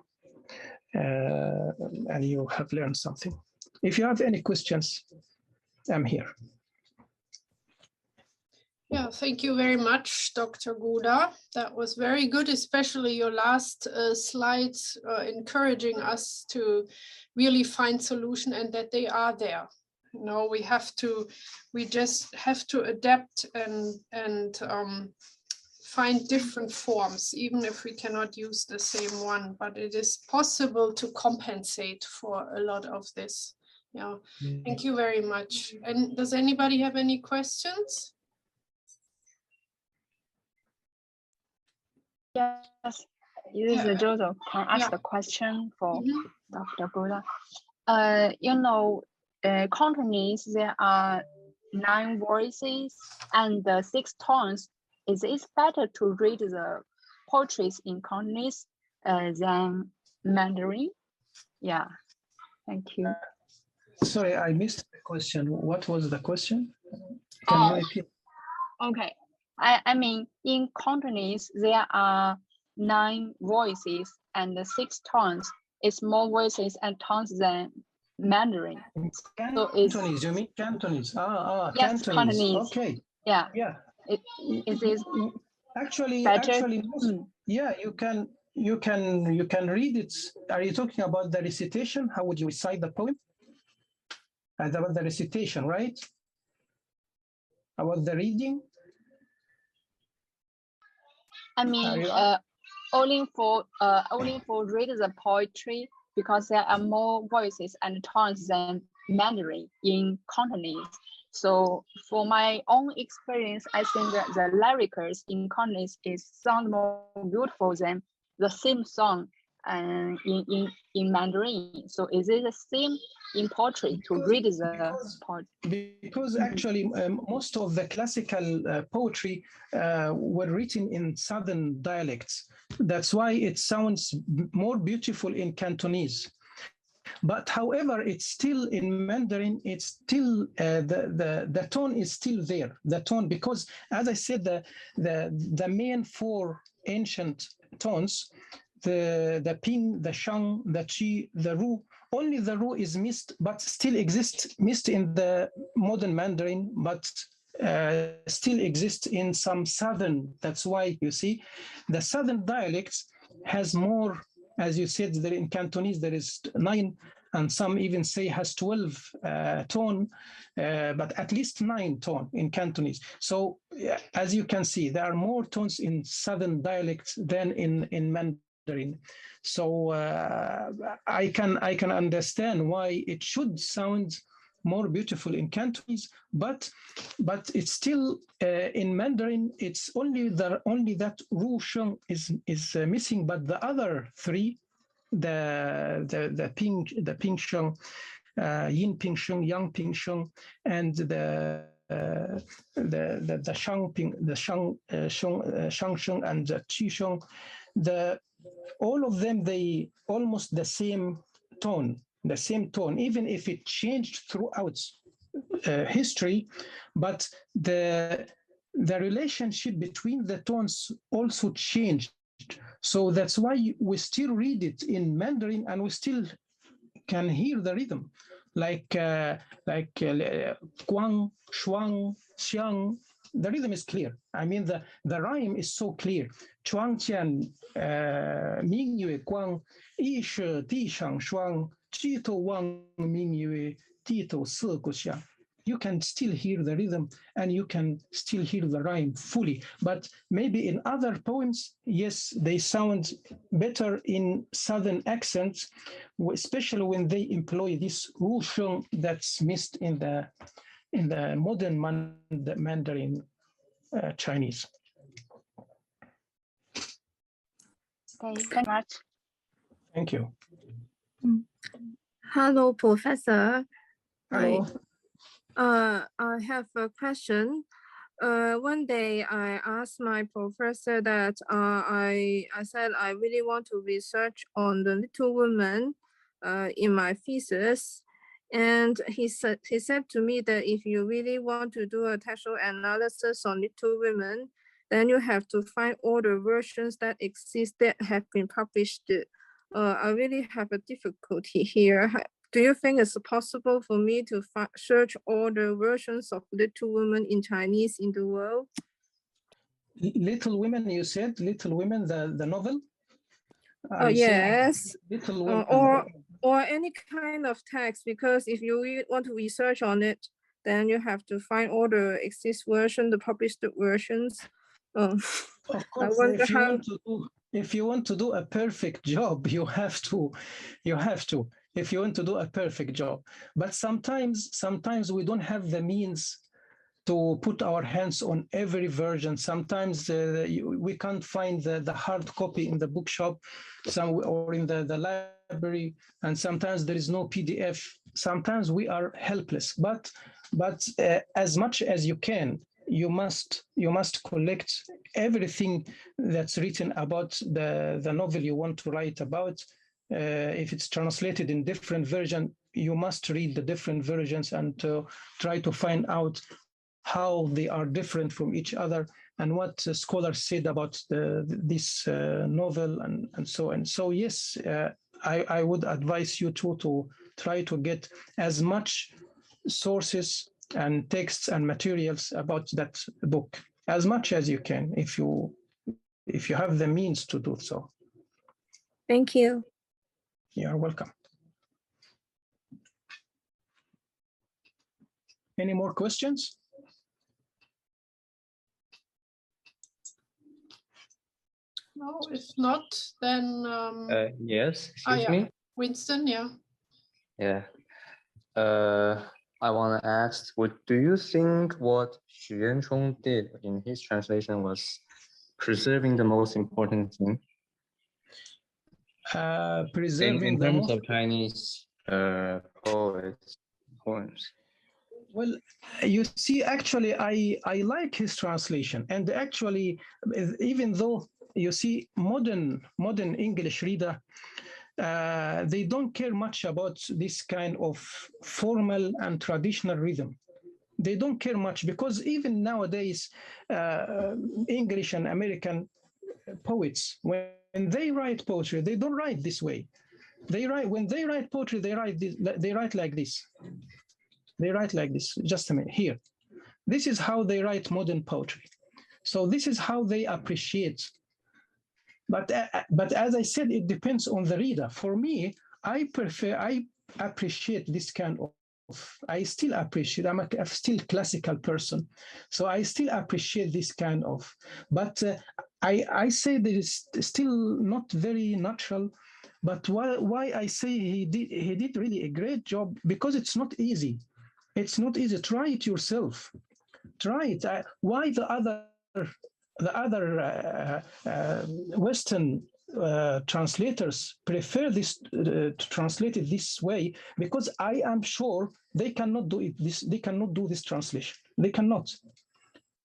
and you have learned something. If you have any questions, I'm here. Yeah, thank you very much, Dr. Guda. That was very good, especially your last slides encouraging us to really find solution and that they are there. You know, we just have to adapt and find different forms, even if we cannot use the same one, but it is possible to compensate for a lot of this. Yeah, thank you very much. And does anybody have any questions? Yes, this is Joseph. Can I ask a question for Dr. Guda? You know, Cantonese, there are 9 voices and 6 tones. Is it better to read the poetries in Cantonese than Mandarin? Yeah, thank you. Sorry, I missed the question. What was the question? Can you repeat? Okay, I mean, in Cantonese, there are 9 voices and 6 tones. It's more voices and tones than Mandarin. Cantonese, you mean Cantonese? Yes, Cantonese. Okay. Yeah. Yeah. It is actually, better. Yeah, you can read it. Are you talking about the recitation? How would you recite the poem? About the recitation, right? About the reading? I mean, only for read the poetry, because there are more voices and tones than Mandarin in Cantonese. So for my own experience, I think that the lyrics in Cantonese sound more beautiful than the same song in Mandarin. So is it the same in poetry to read the poetry? Because actually most of the classical poetry were written in southern dialects. That's why it sounds more beautiful in Cantonese. But however, it's still in Mandarin, it's still the tone is still there. The tone, because as I said, the main 4 ancient tones, the ping, the shang, the chi, the ru, only the ru is missed, but still exists, missed in the modern Mandarin, but still exists in some southern. That's why you see the southern dialects has more, as you said, there in Cantonese there is 9, and some even say has 12 tone, but at least 9 tone in Cantonese. So as you can see, there are more tones in southern dialects than in Mandarin. So I can understand why it should sound more beautiful in Cantonese, but it's still in Mandarin. It's only that Ru Sheng is missing, but the other 3, the Ping Sheng, Yin Ping Sheng, Yang Ping Sheng, and the Shang Ping, the Shang Sheng, and the Qi Sheng, all of them, they almost the same tone, even if it changed throughout history, but the relationship between the tones also changed. So that's why we still read it in Mandarin and we still can hear the rhythm, like Guang, Shuang, Xiang. The rhythm is clear. I mean, the rhyme is so clear. Chuang Qian, Ming Yue Guang, Yi Shi Di Shang Shuang, Ji Tou Wang Ming Yue, Di Tou Si Gu Xiang. You can still hear the rhythm and you can still hear the rhyme fully. But maybe in other poems, yes, they sound better in southern accents, especially when they employ this Ru Sheng that's missed in the modern Mandarin Chinese. Okay, thank you very much. Thank you. Hello, Professor. Hello. I have a question. One day I asked my professor that I said I really want to research on the Little Women in my thesis. And he said to me that if you really want to do a textual analysis on Little Women, then you have to find all the versions that exist that have been published. I really have a difficulty here. do you think it's possible for me to search all the versions of Little Women in Chinese in the world? Little Women, you said? Little Women, the novel? Oh, yes. Little Women. Or any kind of text, because if you want to research on it, then you have to find all the exist version, the published versions. Of course, if you want to do a perfect job, you have to. If you want to do a perfect job, but sometimes we don't have the means to put our hands on every version. Sometimes we can't find the hard copy in the bookshop, or in the library, and sometimes there is no PDF. Sometimes we are helpless. But as much as you can, you must collect everything that's written about the novel you want to write about. If it's translated in different version, you must read the different versions and try to find out how they are different from each other and what scholars said about this novel and so on. So yes, I would advise you to try to get as much sources and texts and materials about that book as much as you can, if you have the means to do so. Thank you. You're welcome. Any more questions? No, if not, then yes, excuse me. Winston, yeah. Yeah. I want to ask, do you think what Xu Yanchong did in his translation was preserving the most important thing? Preserving in terms of Chinese poems. Well, you see, actually, I like his translation, and actually, even though you see modern English reader, they don't care much about this kind of formal and traditional rhythm. They don't care much, because even nowadays, English and American poets, when they write poetry, they don't write this way. When they write poetry, they write like this. They write like this. Just a minute, here. This is how they write modern poetry. So this is how they appreciate. But as I said, it depends on the reader. For me, I appreciate this kind of, I still appreciate, I'm still classical person. So I still appreciate this kind of, but I say that it's still not very natural. But why I say he did really a great job, because it's not easy. It's not easy. Try it yourself. Try it. Why the other Western translators prefer this to translate it this way? Because I am sure they cannot do it. They cannot do this translation. They cannot.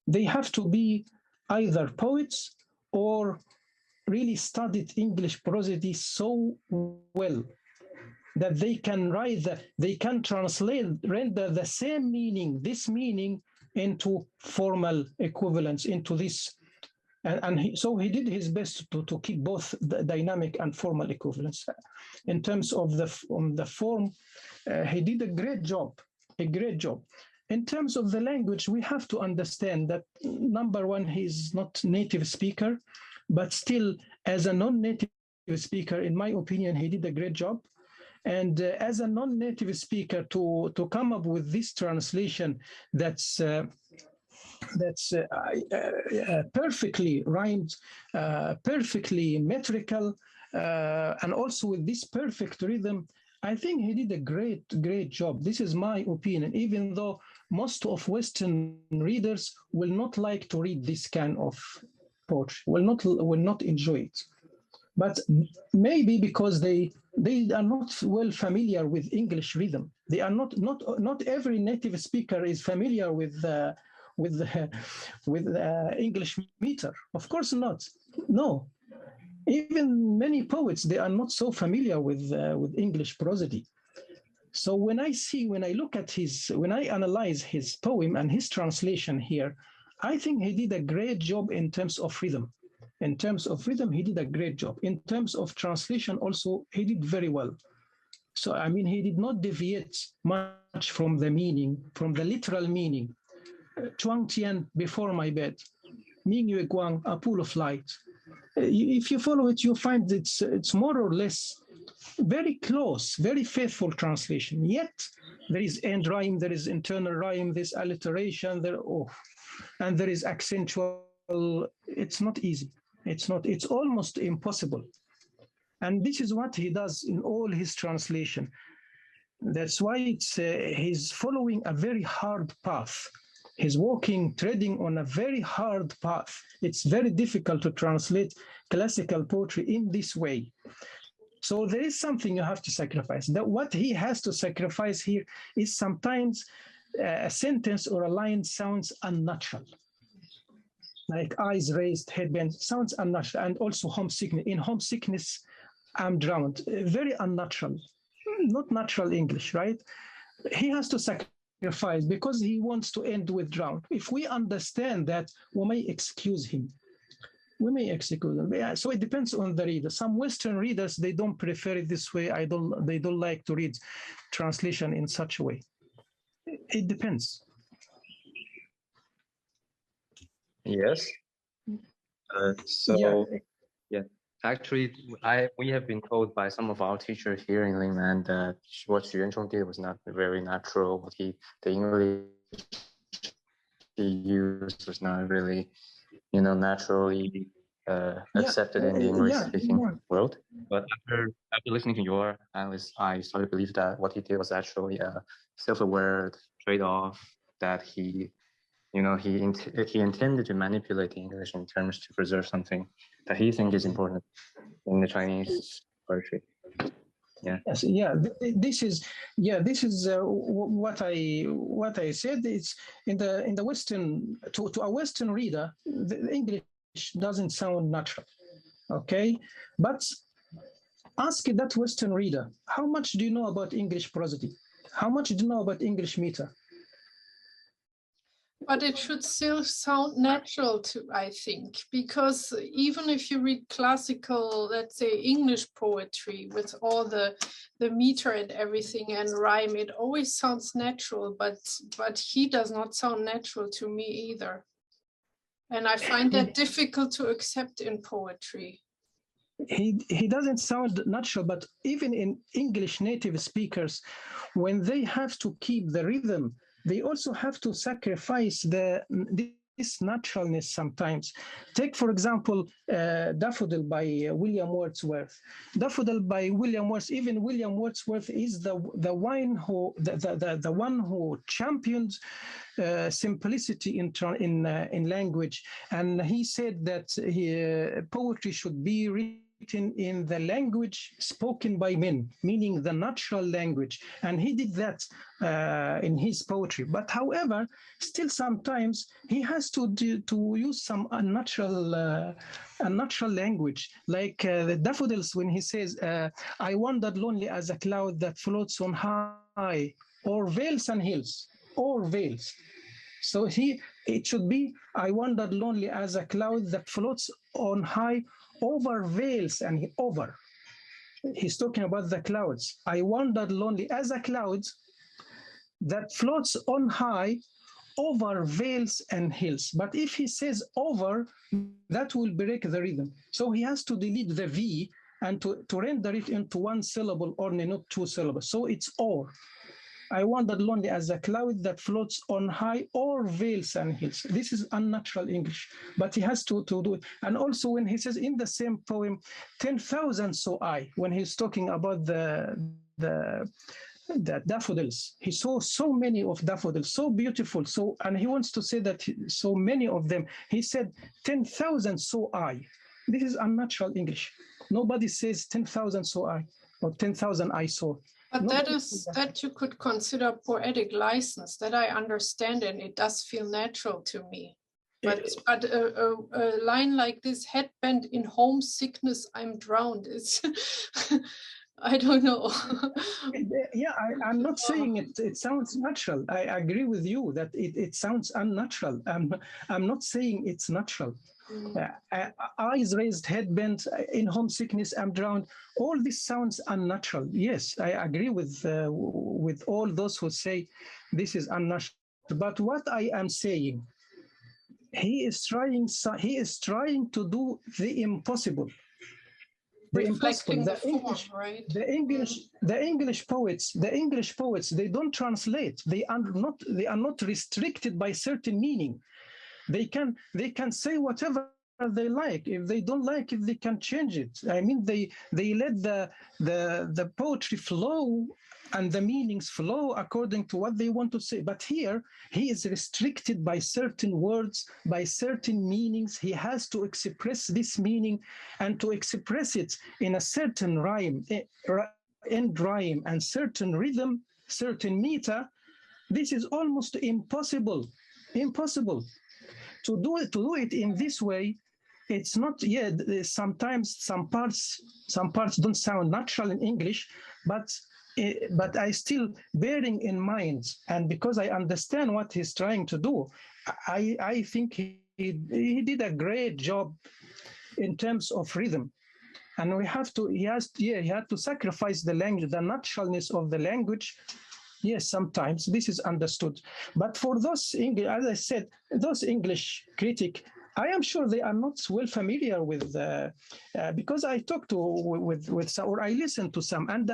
They have to be either poets or really studied English prosody so well that they can they can render the same meaning, this meaning, into formal equivalence, into this. So he did his best to keep both the dynamic and formal equivalence. In terms of the form, he did a great job. In terms of the language, we have to understand that, number one, he's not native speaker, but still, as a non-native speaker, in my opinion, he did a great job. And as a non-native speaker, to come up with this translation that's perfectly rhymed, perfectly metrical, and also with this perfect rhythm, I think he did a great job. This is my opinion, even though most of Western readers will not like to read this kind of poetry, will not enjoy it. But maybe because they are not well familiar with English rhythm. They are not every native speaker is familiar with English meter. Of course not. No. Even many poets, they are not so familiar with English prosody. So when I analyze his poem and his translation here, I think he did a great job in terms of rhythm. In terms of rhythm, he did a great job. In terms of translation also, he did very well. So, I mean, he did not deviate much from the meaning, from the literal meaning. Chuang Tian, before my bed. Ming Yue Guang, a pool of light. If you follow it, you find it's more or less very close, very faithful translation. Yet there is end rhyme, there is internal rhyme, there's alliteration, and there is accentual. It's not easy. It's almost impossible. And this is what he does in all his translation. That's why he's following a very hard path. He's treading on a very hard path. It's very difficult to translate classical poetry in this way. So there is something you have to sacrifice. That what he has to sacrifice here is sometimes a sentence or a line sounds unnatural. Like eyes raised, head bent, sounds unnatural. And also homesickness. In homesickness, I'm drowned. Very unnatural. Not natural English, right? He has to sacrifice because he wants to end with drowned. If we understand that, we may excuse him. We may excuse him. Yeah, so it depends on the reader. Some Western readers, they don't prefer it this way. They don't like to read translation in such a way. It depends. Yes. Yeah. Actually, we have been told by some of our teachers here in Lingnan that what Xu Yuanchong did was not very natural. The English he used was not really, naturally accepted in the English-speaking world. But after listening to your analysis, I started to believe that what he did was actually a self-aware trade-off that he intended to manipulate the English in terms to preserve something that he thinks is important in the Chinese poetry. Yeah. Yes, yeah. This is what I said. It's in the Western to a Western reader, the English doesn't sound natural. Okay, but ask that Western reader, how much do you know about English prosody? How much do you know about English meter? But it should still sound natural I think, because even if you read classical, let's say English poetry with all the meter and everything and rhyme, it always sounds natural, but he does not sound natural to me either. And I find that difficult to accept in poetry. He doesn't sound natural, but even in English native speakers, when they have to keep the rhythm, they also have to sacrifice this naturalness sometimes. Take, for example, Daffodil by William Wordsworth. Daffodil by William Wordsworth, even William Wordsworth is the one who championed simplicity in language. And he said that poetry should be written in the language spoken by men, meaning the natural language, and he did that in his poetry. But however, still sometimes he has to use some unnatural language, like the Daffodils when he says, "I wandered lonely as a cloud that floats on high, or vales and hills, or vales." So it should be, "I wandered lonely as a cloud that floats on high, over vales and over." He's talking about the clouds. I wandered lonely as a cloud that floats on high over vales and hills. But if he says over, that will break the rhythm. So he has to delete the V and to render it into one syllable only, not two syllables. So it's or. I wandered lonely as a cloud that floats on high or vales and hills. This is unnatural English, but he has to do it. And also when he says in the same poem, 10,000 saw I, when he's talking about the daffodils, he saw so many of daffodils, so beautiful. And he wants to say that so many of them, he said 10,000 saw I. This is unnatural English. Nobody says 10,000 saw I or 10,000 I saw. But that you could consider poetic license, that I understand, and it does feel natural to me. But a line like this, head bent in homesickness, I'm drowned, I don't know. Yeah, I'm not saying it sounds natural. I agree with you that it sounds unnatural. I'm not saying it's natural. Eyes raised, head bent, in homesickness, I'm drowned. All this sounds unnatural. Yes, I agree with all those who say this is unnatural. But what I am saying, he is trying to do the impossible. The impossible. The English poets, they don't translate. They are not restricted by certain meaning. They can say whatever they like. If they don't like it, they can change it. I mean, they let the poetry flow and the meanings flow according to what they want to say. But here, he is restricted by certain words, by certain meanings. He has to express this meaning, and to express it in a certain rhyme, end rhyme, and certain rhythm, certain meter. This is almost impossible. Impossible. To do it in this way, it's not. Yeah, sometimes some parts don't sound natural in English, but I still bearing in mind, and because I understand what he's trying to do, I think he did a great job in terms of rhythm. And he had to sacrifice the language, the naturalness of the language. Yes, sometimes this is understood. But for those English, as I said, those English critics, I am sure they are not well familiar with, because I talked with some, or I listened to some, and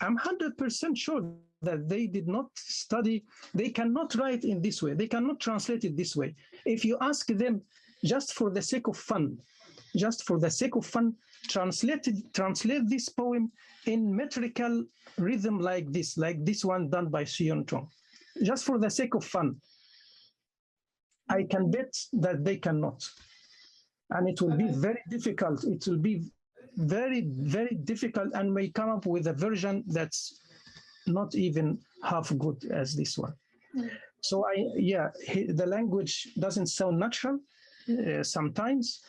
I'm 100% sure that they did not study. They cannot write in this way. They cannot translate it this way. If you ask them, just for the sake of fun, translate this poem in metrical rhythm like this one done by Sion Chong, just for the sake of fun, I can bet that they cannot. And it will be very difficult. It will be very, very difficult, and may come up with a version that's not even half good as this one. So the language doesn't sound natural sometimes,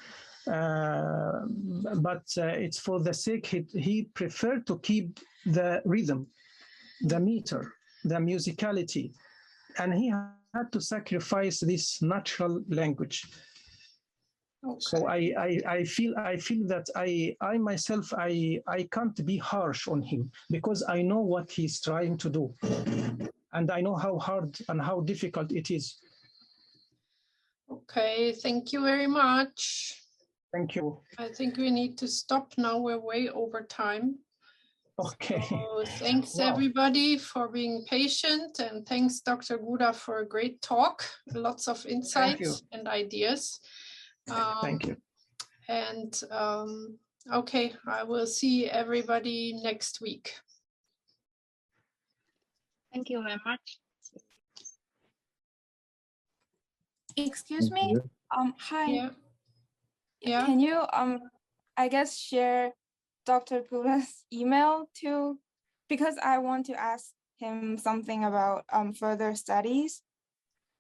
but it's for the sake, he preferred to keep the rhythm, the meter, the musicality, and he had to sacrifice this natural language. Okay. So I feel that I myself can't be harsh on him, because I know what he's trying to do, and I know how hard and how difficult it is. Okay, thank you very much. Thank you. I think we need to stop now. We're way over time. Okay. So thanks everybody for being patient, and thanks Dr. Guda for a great talk. Lots of insights and ideas. Thank you. And okay, I will see everybody next week. Thank you very much. Excuse me. Hi. Yeah. Can you I guess share Dr. Guda's email too, because I want to ask him something about further studies.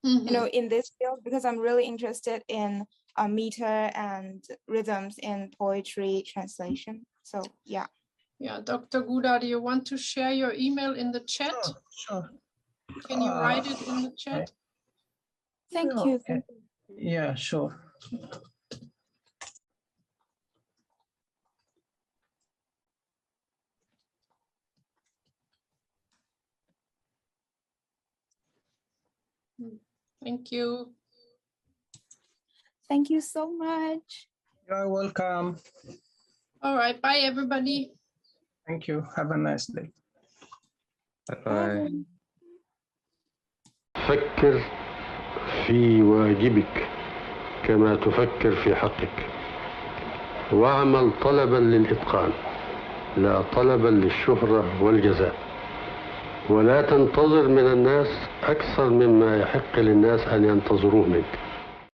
You know, in this field, because I'm really interested in meter and rhythms in poetry translation. So yeah. Yeah, Dr. Guda, do you want to share your email in the chat? Sure. Can you write it in the chat? Thank you. Yeah, sure. Thank you. Thank you so much. You're welcome. All right, bye everybody. Thank you. Have a nice day. Bye. فكر في واجبك كما تفكر في حقك، واعمل طلبا للإتقان لا طلبا للشهرة والجزاء، ولا تنتظر من الناس أكثر مما يحق للناس أن ينتظروه منك.